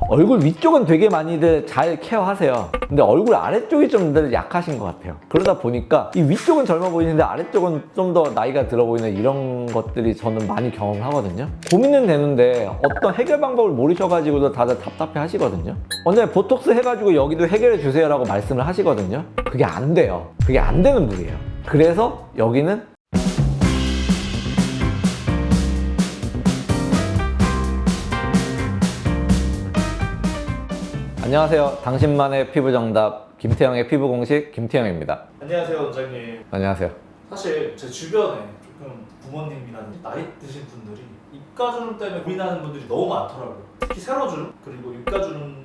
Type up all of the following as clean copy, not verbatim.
얼굴 위쪽은 되게 많이들 잘 케어하세요. 근데 얼굴 아래쪽이 좀 늘 약하신 것 같아요. 그러다 보니까 이 위쪽은 젊어 보이는데 아래쪽은 좀 더 나이가 들어 보이는 이런 것들이 저는 많이 경험을 하거든요. 고민은 되는데 어떤 해결 방법을 모르셔가지고도 다들 답답해 하시거든요. 언제 보톡스 해가지고 여기도 해결해 주세요 라고 말씀을 하시거든요. 그게 안 돼요. 그게 안 되는 분이에요. 그래서 여기는 안녕하세요. 당신만의 피부 정답 김태형의 피부 공식 김태형입니다. 안녕하세요 원장님. 안녕하세를 사실 제 주변에 조금 부모님이라든지 나이 드신 분들이 입가주름 때문에 고민하는 분들이 너무 많더라고요. 특히 세로주름 그리고 입가주름을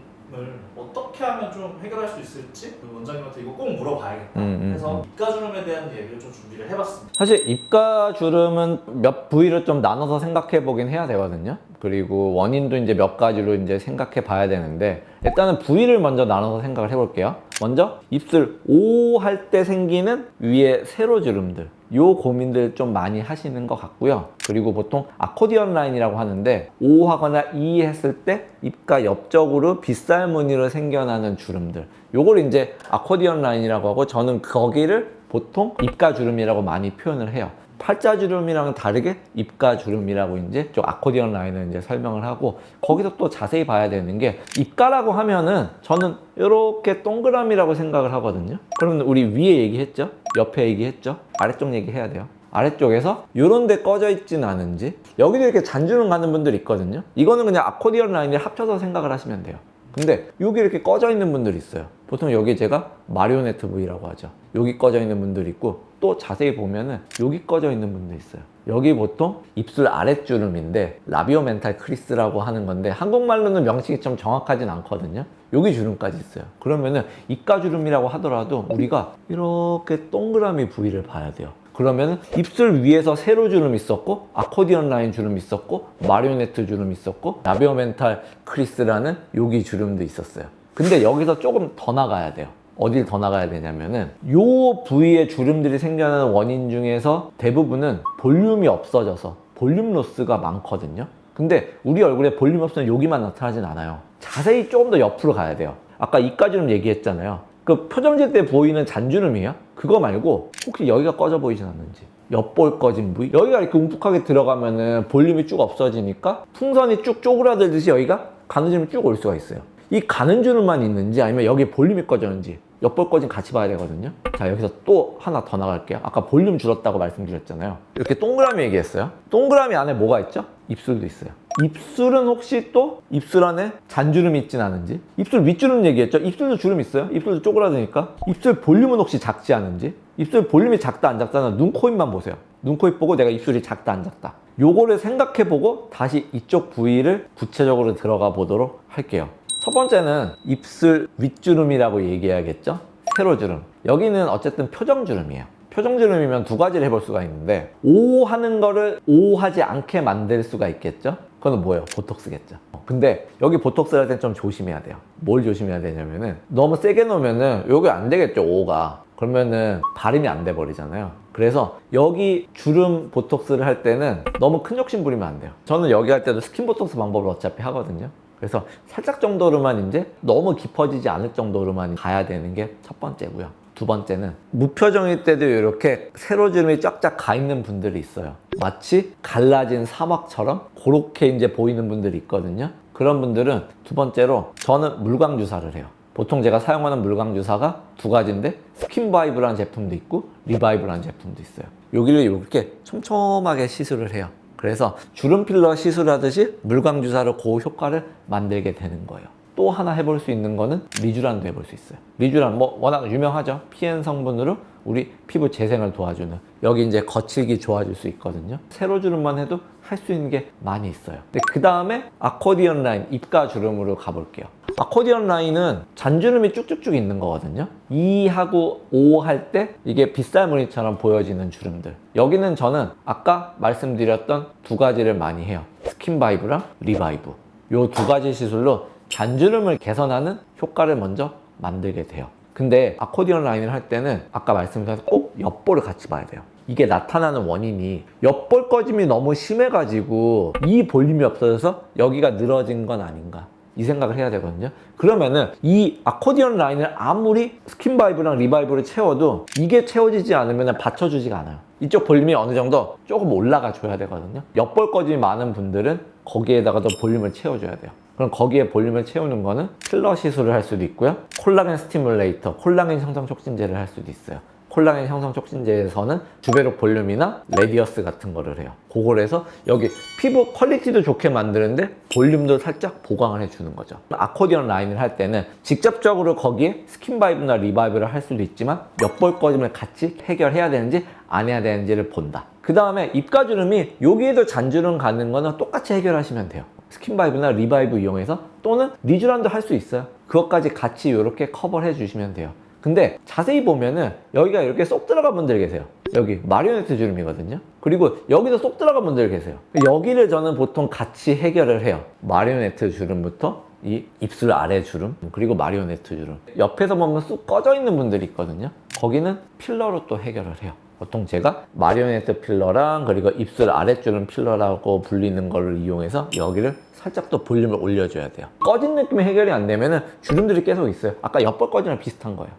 어떻게 하면 좀 해결할 수 있을지 원장님한테 이거 꼭 물어봐야겠다 해서 입가주름에 대한 얘기를 좀 준비를 해봤습니다. 사실 입가주름은 몇 부위를 좀 나눠서 생각해 보긴 해야 되거든요. 그리고 원인도 이제 몇 가지로 이제 생각해 봐야 되는데 일단은 부위를 먼저 나눠서 생각을 해볼게요. 먼저 입술 O 할 때 생기는 위에 세로주름들, 요 고민들 좀 많이 하시는 것 같고요. 그리고 보통 아코디언 라인이라고 하는데 O 하거나 E 했을 때 입가 옆쪽으로 빗살 무늬로 생겨나는 주름들, 요걸 이제 아코디언 라인이라고 하고 저는 거기를 보통 입가주름이라고 많이 표현을 해요. 팔자주름이랑 다르게 입가주름이라고 이제 좀 아코디언 라인을 이제 설명을 하고, 거기서 또 자세히 봐야 되는 게 입가라고 하면은 저는 이렇게 동그라미라고 생각을 하거든요. 그러면 우리 위에 얘기했죠? 옆에 얘기했죠? 아래쪽 얘기해야 돼요. 아래쪽에서 이런 데 꺼져 있진 않은지, 여기도 이렇게 잔주름 가는 분들 있거든요. 이거는 그냥 아코디언 라인을 합쳐서 생각을 하시면 돼요. 근데 여기 이렇게 꺼져 있는 분들이 있어요. 보통 여기 제가 마리오네트 부위라고 하죠. 여기 꺼져 있는 분들 있고, 또 자세히 보면은 여기 꺼져 있는 분도 있어요. 여기 보통 입술 아랫주름인데 라비오 멘탈 크리스라고 하는 건데 한국말로는 명칭이 좀 정확하진 않거든요. 여기 주름까지 있어요. 그러면은 입가주름이라고 하더라도 우리가 이렇게 동그라미 부위를 봐야 돼요. 그러면은 입술 위에서 세로주름 있었고, 아코디언 라인 주름 있었고, 마리오네트 주름 있었고, 라비오 멘탈 크리스라는 여기 주름도 있었어요. 근데 여기서 조금 더 나가야 돼요. 어딜 더 나가야 되냐면은 요 부위에 주름들이 생겨나는 원인 중에서 대부분은 볼륨이 없어져서 볼륨 로스가 많거든요. 근데 우리 얼굴에 볼륨 없으면 여기만 나타나진 않아요. 자세히 조금 더 옆으로 가야 돼요. 아까 입가주름 얘기했잖아요. 그 표정질 때 보이는 잔주름이에요? 그거 말고 혹시 여기가 꺼져 보이진 않는지, 옆볼 꺼진 부위, 여기가 이렇게 움푹하게 들어가면은 볼륨이 쭉 없어지니까 풍선이 쭉 쪼그라들듯이 여기가 가는 주름이 쭉 올 수가 있어요. 이 가는 주름만 있는지 아니면 여기 볼륨이 꺼졌는지 옆볼 꺼진 같이 봐야 되거든요. 자, 여기서 또 하나 더 나갈게요. 아까 볼륨 줄었다고 말씀드렸잖아요. 이렇게 동그라미 얘기했어요. 동그라미 안에 뭐가 있죠? 입술도 있어요. 입술은 혹시 또 입술 안에 잔주름이 있진 않은지, 입술 윗주름 얘기했죠? 입술도 주름 있어요. 입술도 쪼그라드니까 입술 볼륨은 혹시 작지 않은지, 입술 볼륨이 작다 안 작다는 눈, 코, 입만 보세요. 눈, 코, 입 보고 내가 입술이 작다 안 작다, 요거를 생각해보고 다시 이쪽 부위를 구체적으로 들어가 보도록 할게요. 첫 번째는 입술 윗주름이라고 얘기해야겠죠? 세로주름. 여기는 어쨌든 표정주름이에요. 표정주름이면 두 가지를 해볼 수가 있는데, O 하는 거를 O 하지 않게 만들 수가 있겠죠? 그건 뭐예요? 보톡스겠죠. 근데 여기 보톡스를 할 땐 좀 조심해야 돼요. 뭘 조심해야 되냐면은 너무 세게 놓으면은 여기 안 되겠죠, O가. 그러면은 발음이 안 돼 버리잖아요. 그래서 여기 주름 보톡스를 할 때는 너무 큰 욕심 부리면 안 돼요. 저는 여기 할 때도 스킨 보톡스 방법을 어차피 하거든요. 그래서 살짝 정도로만 이제 너무 깊어지지 않을 정도로만 가야 되는 게 첫 번째고요. 두 번째는 무표정일 때도 이렇게 세로주름이 쫙쫙 가 있는 분들이 있어요. 마치 갈라진 사막처럼 그렇게 이제 보이는 분들이 있거든요. 그런 분들은 두 번째로 저는 물광 주사를 해요. 보통 제가 사용하는 물광 주사가 두 가지인데 스킨바이브라는 제품도 있고 리바이브라는 제품도 있어요. 여기를 이렇게 촘촘하게 시술을 해요. 그래서 주름 필러 시술하듯이 물광 주사로 그 효과를 만들게 되는 거예요. 또 하나 해볼 수 있는 거는 리쥬란도 해볼 수 있어요. 리쥬란 뭐 워낙 유명하죠. PN 성분으로 우리 피부 재생을 도와주는, 여기 이제 거칠기 좋아질 수 있거든요. 세로주름만 해도 할 수 있는 게 많이 있어요. 근데 그 다음에 아코디언 라인, 입가주름으로 가볼게요. 아코디언 라인은 잔주름이 쭉쭉쭉 있는 거거든요. E 하고 O 할 때 이게 빗살무늬처럼 보여지는 주름들, 여기는 저는 아까 말씀드렸던 두 가지를 많이 해요. 스킨바이브랑 리바이브. 요 두 가지 시술로 잔주름을 개선하는 효과를 먼저 만들게 돼요. 근데 아코디언 라인을 할 때는 아까 말씀드린 꼭 옆볼을 같이 봐야 돼요. 이게 나타나는 원인이 옆볼 꺼짐이 너무 심해가지고 이 볼륨이 없어져서 여기가 늘어진 건 아닌가, 이 생각을 해야 되거든요. 그러면은 이 아코디언 라인을 아무리 스킨바이브랑 리바이브를 채워도 이게 채워지지 않으면 받쳐주지가 않아요. 이쪽 볼륨이 어느 정도 조금 올라가 줘야 되거든요. 옆볼 꺼짐이 많은 분들은 거기에다가 더 볼륨을 채워줘야 돼요. 그럼 거기에 볼륨을 채우는 거는 필러 시술을 할 수도 있고요. 콜라겐 스티뮬레이터, 콜라겐 형성 촉진제를 할 수도 있어요. 콜라겐 형성 촉진제에서는 주베록 볼륨이나 레디어스 같은 거를 해요. 그걸 해서 여기 피부 퀄리티도 좋게 만드는데 볼륨도 살짝 보강을 해주는 거죠. 아코디언 라인을 할 때는 직접적으로 거기에 스킨바이브나 리바이브를 할 수도 있지만 옆볼 꺼짐을 같이 해결해야 되는지 안 해야 되는지를 본다. 그 다음에 입가주름이 여기에도 잔주름 가는 거는 똑같이 해결하시면 돼요. 스킨바이브나 리바이브 이용해서 또는 리쥬란도 할 수 있어요. 그것까지 같이 이렇게 커버를 해주시면 돼요. 근데 자세히 보면은 여기가 이렇게 쏙 들어간 분들 계세요. 여기 마리오네트 주름이거든요. 그리고 여기도 쏙 들어간 분들 계세요. 여기를 저는 보통 같이 해결을 해요. 마리오네트 주름부터 이 입술 아래 주름, 그리고 마리오네트 주름. 옆에서 보면 쑥 꺼져 있는 분들이 있거든요. 거기는 필러로 또 해결을 해요. 보통 제가 마리오네트 필러랑 그리고 입술 아랫주름 필러라고 불리는 거를 이용해서 여기를 살짝 더 볼륨을 올려줘야 돼요. 꺼진 느낌이 해결이 안 되면은 주름들이 계속 있어요. 아까 옆볼 꺼짐이랑 비슷한 거예요.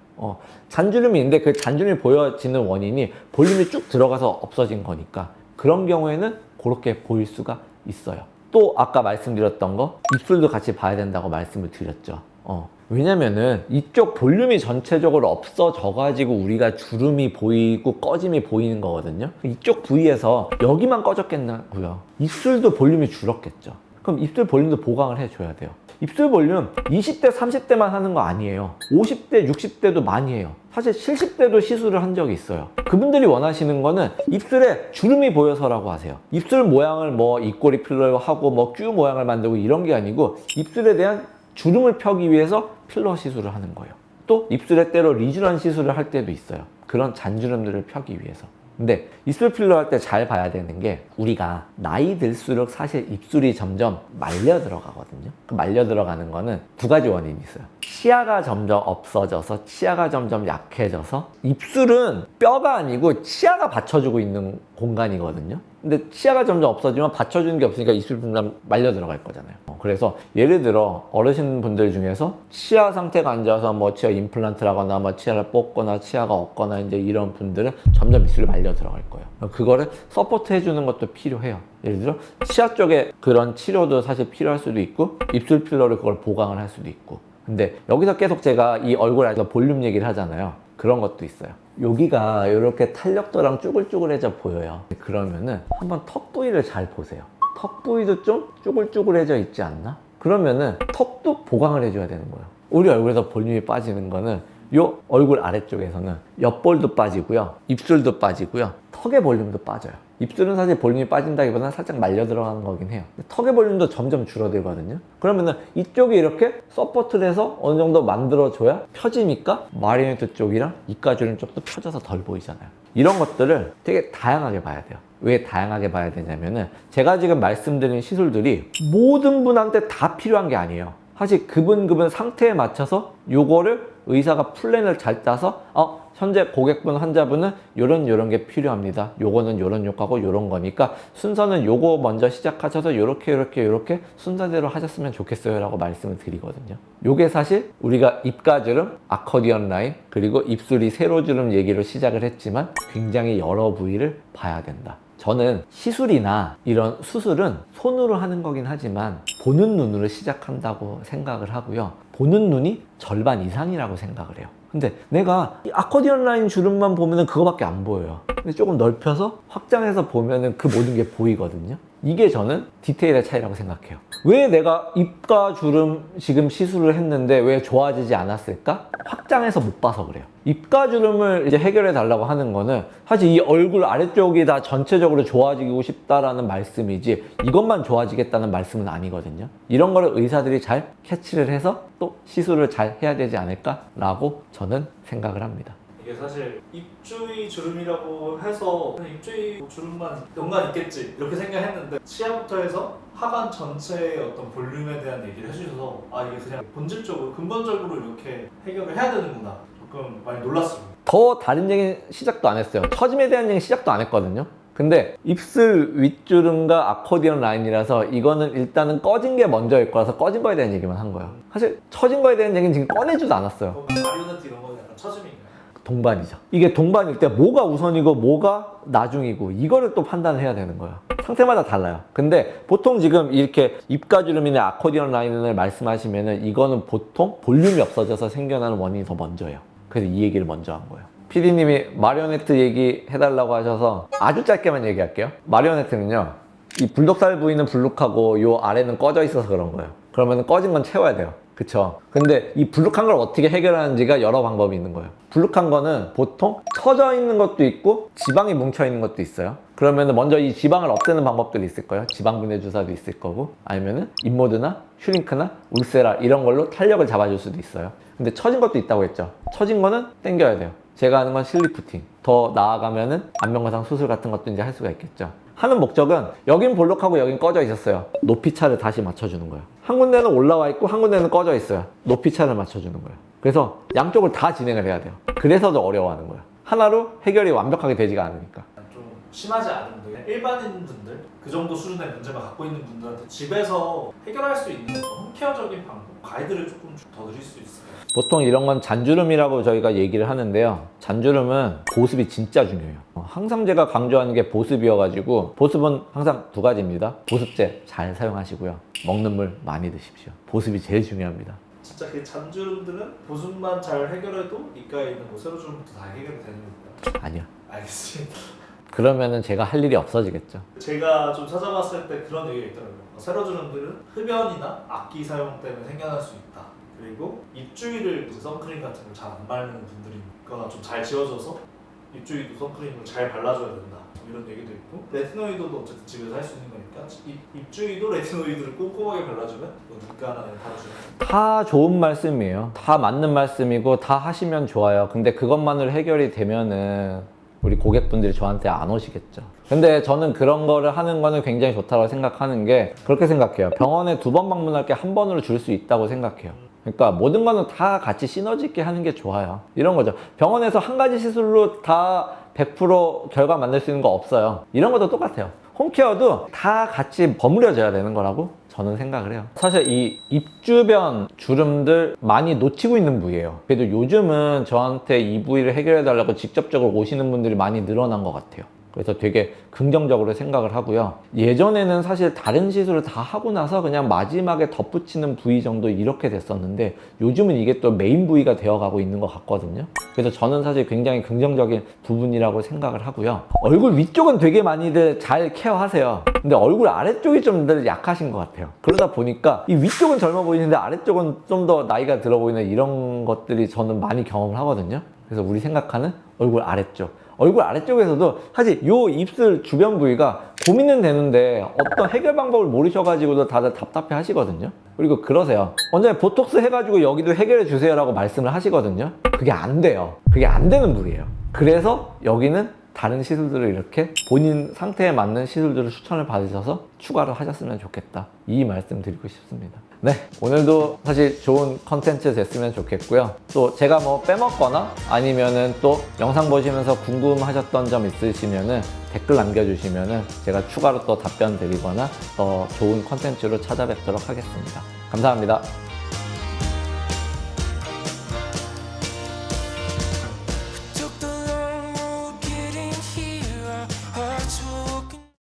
잔주름이 있는데 그 잔주름이 보여지는 원인이 볼륨이 쭉 들어가서 없어진 거니까 그런 경우에는 그렇게 보일 수가 있어요. 또 아까 말씀드렸던 거 입술도 같이 봐야 된다고 말씀을 드렸죠. 왜냐면은 이쪽 볼륨이 전체적으로 없어져 가지고 우리가 주름이 보이고 꺼짐이 보이는 거거든요. 이쪽 부위에서 여기만 꺼졌겠냐고요. 입술도 볼륨이 줄었겠죠. 그럼 입술 볼륨도 보강을 해줘야 돼요. 입술 볼륨 20대 30대만 하는 거 아니에요. 50대 60대도 많이 해요. 사실 70대도 시술을 한 적이 있어요. 그분들이 원하시는 거는 입술에 주름이 보여서라고 하세요. 입술 모양을 뭐 입꼬리 필러 하고 뭐 큐 모양을 만들고 이런 게 아니고 입술에 대한 주름을 펴기 위해서 필러 시술을 하는 거예요. 또 입술에 때로 리쥬란 시술을 할 때도 있어요. 그런 잔주름들을 펴기 위해서. 근데 입술 필러 할 때 잘 봐야 되는 게 우리가 나이 들수록 사실 입술이 점점 말려 들어가거든요. 그 말려 들어가는 거는 두 가지 원인이 있어요. 치아가 점점 없어져서 치아가 점점 약해져서 입술은 뼈가 아니고 치아가 받쳐주고 있는 공간이거든요. 근데 치아가 점점 없어지면 받쳐주는 게 없으니까 입술 점점 말려 들어갈 거잖아요. 그래서 예를 들어 어르신분들 중에서 치아 상태가 안 좋아서 뭐 치아 임플란트를 하거나 뭐 치아를 뽑거나 치아가 없거나 이제 이런 분들은 점점 입술이 말려 들어갈 거예요. 그거를 서포트 해주는 것도 필요해요. 예를 들어 치아 쪽에 그런 치료도 사실 필요할 수도 있고 입술 필러로 그걸 보강을 할 수도 있고. 근데 여기서 계속 제가 이 얼굴 안에서 볼륨 얘기를 하잖아요. 그런 것도 있어요. 여기가 이렇게 탄력도랑 쭈글쭈글해져 보여요. 그러면은 한번 턱 부위를 잘 보세요. 턱 부위도 좀 쭈글쭈글해져 있지 않나? 그러면은 턱도 보강을 해줘야 되는 거예요. 우리 얼굴에서 볼륨이 빠지는 거는 요 얼굴 아래쪽에서는 옆볼도 빠지고요, 입술도 빠지고요, 턱의 볼륨도 빠져요. 입술은 사실 볼륨이 빠진다기보다는 살짝 말려 들어가는 거긴 해요. 턱의 볼륨도 점점 줄어들거든요. 그러면은 이쪽이 이렇게 서포트를 해서 어느 정도 만들어줘야 펴지니까 마리오네트 쪽이랑 입가주름 쪽도 펴져서 덜 보이잖아요. 이런 것들을 되게 다양하게 봐야 돼요. 왜 다양하게 봐야 되냐면은 제가 지금 말씀드린 시술들이 모든 분한테 다 필요한 게 아니에요. 사실 그분 상태에 맞춰서 요거를 의사가 플랜을 잘 짜서 현재 고객분 환자분은 요런 게 필요합니다. 요거는 요런 효과고 요런 거니까 순서는 요거 먼저 시작하셔서 요렇게 순서대로 하셨으면 좋겠어요 라고 말씀을 드리거든요. 요게 사실 우리가 입가주름, 아코디언 라인, 그리고 입술이 세로주름 얘기로 시작을 했지만 굉장히 여러 부위를 봐야 된다. 저는 시술이나 이런 수술은 손으로 하는 거긴 하지만 보는 눈으로 시작한다고 생각을 하고요. 보는 눈이 절반 이상이라고 생각을 해요. 근데 내가 이 아코디언 라인 주름만 보면은 그거밖에 안 보여요. 근데 조금 넓혀서 확장해서 보면은 그 모든 게 보이거든요. 이게 저는 디테일의 차이라고 생각해요. 왜 내가 입가 주름 지금 시술을 했는데 왜 좋아지지 않았을까? 확장해서 못 봐서 그래요. 입가 주름을 이제 해결해 달라고 하는 거는 사실 이 얼굴 아래쪽이 다 전체적으로 좋아지고 싶다라는 말씀이지 이것만 좋아지겠다는 말씀은 아니거든요. 이런 거를 의사들이 잘 캐치를 해서 또 시술을 잘 해야 되지 않을까라고 저는 생각을 합니다. 이게 사실 입주위 주름이라고 해서 그냥 입주위 주름만 연관 있겠지 이렇게 생각했는데 치아부터 해서 하관 전체의 어떤 볼륨에 대한 얘기를 해주셔서 이게 그냥 본질적으로 근본적으로 이렇게 해결을 해야 되는구나 조금 많이 놀랐습니다. 더 다른 얘기 시작도 안 했어요. 처짐에 대한 얘기 시작도 안 했거든요. 근데 입술 윗주름과 아코디언 라인이라서 이거는 일단은 꺼진 게 먼저일 거라서 꺼진 거에 대한 얘기만 한 거예요. 사실 처진 거에 대한 얘기는 지금 꺼내지도 않았어요. 마리오네트 이런 거는 약간 처짐인가요? 동반이죠. 이게 동반일 때 뭐가 우선이고 뭐가 나중이고 이거를 또 판단을 해야 되는 거예요. 상태마다 달라요. 근데 보통 지금 이렇게 입가주름이나 아코디언 라인을 말씀하시면은 이거는 보통 볼륨이 없어져서 생겨나는 원인이 더 먼저예요. 그래서 이 얘기를 먼저 한 거예요. PD님이 마리오네트 얘기 해달라고 하셔서 아주 짧게만 얘기할게요. 마리오네트는요, 이 불독살 부위는 불룩하고 요 아래는 꺼져 있어서 그런 거예요. 그러면 꺼진 건 채워야 돼요. 그쵸? 근데 이 불룩한 걸 어떻게 해결하는지가 여러 방법이 있는 거예요. 불룩한 거는 보통 처져 있는 것도 있고 지방이 뭉쳐 있는 것도 있어요. 그러면 먼저 이 지방을 없애는 방법들이 있을 거예요. 지방 분해 주사도 있을 거고, 아니면은 인모드나 슈링크나 울세라 이런 걸로 탄력을 잡아줄 수도 있어요. 근데 처진 것도 있다고 했죠. 처진 거는 당겨야 돼요. 제가 하는 건 실리프팅. 더 나아가면은 안면거상 수술 같은 것도 이제 할 수가 있겠죠. 하는 목적은 여긴 볼록하고 여긴 꺼져 있었어요. 높이 차를 다시 맞춰주는 거예요. 한 군데는 올라와 있고 한 군데는 꺼져 있어요. 높이 차를 맞춰주는 거예요. 그래서 양쪽을 다 진행을 해야 돼요. 그래서 더 어려워하는 거예요. 하나로 해결이 완벽하게 되지가 않으니까. 좀 심하지 않은 분들, 일반인분들 그 정도 수준의 문제만 갖고 있는 분들한테 집에서 해결할 수 있는 홈케어적인 방법, 가이드를 조금 더 드릴 수 있어요. 보통 이런 건 잔주름이라고 저희가 얘기를 하는데요. 잔주름은 보습이 진짜 중요해요. 항상 제가 강조하는 게 보습이어가지고, 보습은 항상 두 가지입니다. 보습제 잘 사용하시고요. 먹는 물 많이 드십시오. 보습이 제일 중요합니다. 진짜 그 잔주름들은 보습만 잘 해결해도 입가에 있는 뭐 세로주름부터 다 해결이 되는 겁니다. 아니요. 알겠습니다. 그러면은 제가 할 일이 없어지겠죠. 제가 좀 찾아봤을 때 그런 얘기가 있더라고요. 세로주름들은 흡연이나 악기 사용 때문에 생겨날 수 있다. 그리고 입주위를 선크림 같은 걸 잘 안 바르는 분들이니까 좀 잘 지워져서 입주위도 선크림을 잘 발라줘야 된다. 이런 얘기도 있고, 레티노이드도 어쨌든 집에서 할 수 있는 거니까 입주위도 레티노이드를 꼼꼼하게 발라주면 눈가나 바르주면 다 좋은 말씀이에요. 다 맞는 말씀이고 다 하시면 좋아요. 근데 그것만으로 해결이 되면은 우리 고객분들이 저한테 안 오시겠죠. 근데 저는 그런 거를 하는 거는 굉장히 좋다고 생각하는 게, 그렇게 생각해요. 병원에 2번 방문할 게 한 번으로 줄 수 있다고 생각해요. 그러니까 모든 거는 다 같이 시너지 있게 하는 게 좋아요. 이런 거죠. 병원에서 한 가지 시술로 다 100% 결과 만들 수 있는 거 없어요. 이런 것도 똑같아요. 홈케어도 다 같이 버무려져야 되는 거라고 저는 생각을 해요. 사실 이 입 주변 주름들 많이 놓치고 있는 부위예요. 그래도 요즘은 저한테 이 부위를 해결해 달라고 직접적으로 오시는 분들이 많이 늘어난 것 같아요. 그래서 되게 긍정적으로 생각을 하고요. 예전에는 사실 다른 시술을 다 하고 나서 그냥 마지막에 덧붙이는 부위 정도 이렇게 됐었는데, 요즘은 이게 또 메인 부위가 되어가고 있는 것 같거든요. 그래서 저는 사실 굉장히 긍정적인 부분이라고 생각을 하고요. 얼굴 위쪽은 되게 많이들 잘 케어하세요. 근데 얼굴 아래쪽이 좀 늘 약하신 것 같아요. 그러다 보니까 이 위쪽은 젊어 보이는데 아래쪽은 좀 더 나이가 들어 보이는 이런 것들이 저는 많이 경험을 하거든요. 그래서 우리 생각하는 얼굴 아래쪽, 얼굴 아래쪽에서도 사실 요 입술 주변 부위가 고민은 되는데 어떤 해결 방법을 모르셔가지고도 다들 답답해 하시거든요. 그리고 그러세요. 원장님 보톡스 해가지고 여기도 해결해 주세요 라고 말씀을 하시거든요. 그게 안 돼요. 그게 안 되는 부위예요. 그래서 여기는 다른 시술들을 이렇게 본인 상태에 맞는 시술들을 추천을 받으셔서 추가를 하셨으면 좋겠다, 이 말씀 드리고 싶습니다. 네, 오늘도 사실 좋은 컨텐츠 됐으면 좋겠고요. 또 제가 뭐 빼먹거나 아니면은 또 영상 보시면서 궁금하셨던 점 있으시면은 댓글 남겨주시면은 제가 추가로 또 답변 드리거나 더 좋은 컨텐츠로 찾아뵙도록 하겠습니다. 감사합니다.